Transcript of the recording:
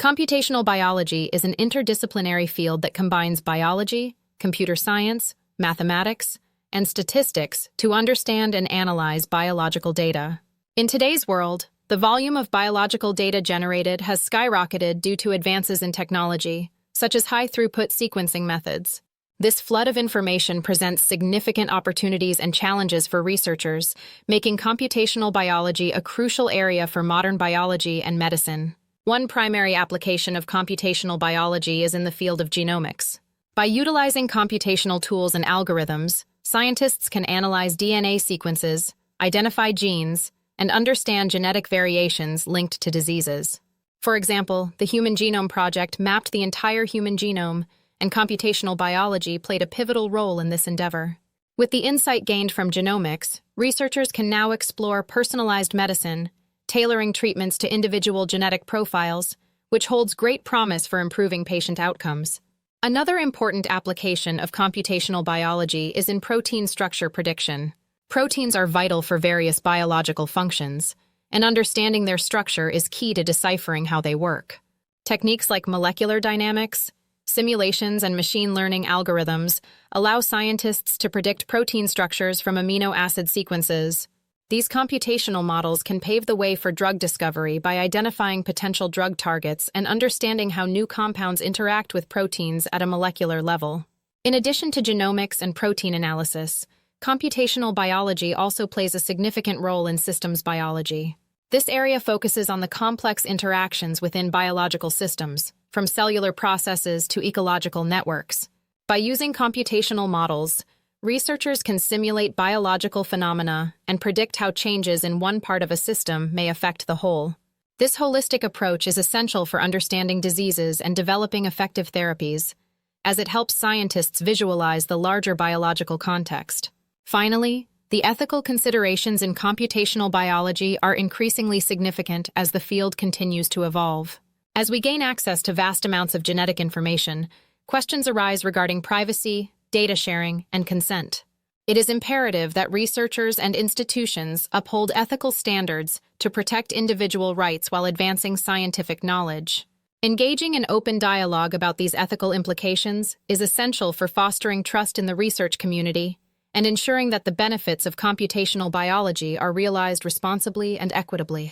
Computational biology is an interdisciplinary field that combines biology, computer science, mathematics, and statistics to understand and analyze biological data. In today's world, the volume of biological data generated has skyrocketed due to advances in technology, such as high-throughput sequencing methods. This flood of information presents significant opportunities and challenges for researchers, making computational biology a crucial area for modern biology and medicine. One primary application of computational biology is in the field of genomics. By utilizing computational tools and algorithms, scientists can analyze DNA sequences, identify genes, and understand genetic variations linked to diseases. For example, the Human Genome Project mapped the entire human genome, and computational biology played a pivotal role in this endeavor. With the insight gained from genomics, researchers can now explore personalized medicine, tailoring treatments to individual genetic profiles, which holds great promise for improving patient outcomes. Another important application of computational biology is in protein structure prediction. Proteins are vital for various biological functions, and understanding their structure is key to deciphering how they work. Techniques like molecular dynamics, simulations, and machine learning algorithms allow scientists to predict protein structures from amino acid sequences. These computational models can pave the way for drug discovery by identifying potential drug targets and understanding how new compounds interact with proteins at a molecular level. In addition to genomics and protein analysis, computational biology also plays a significant role in systems biology. This area focuses on the complex interactions within biological systems, from cellular processes to ecological networks. By using computational models, researchers can simulate biological phenomena and predict how changes in one part of a system may affect the whole. This holistic approach is essential for understanding diseases and developing effective therapies, as it helps scientists visualize the larger biological context. Finally, the ethical considerations in computational biology are increasingly significant as the field continues to evolve. As we gain access to vast amounts of genetic information, questions arise regarding privacy, data sharing, and consent. It is imperative that researchers and institutions uphold ethical standards to protect individual rights while advancing scientific knowledge. Engaging in open dialogue about these ethical implications is essential for fostering trust in the research community and ensuring that the benefits of computational biology are realized responsibly and equitably.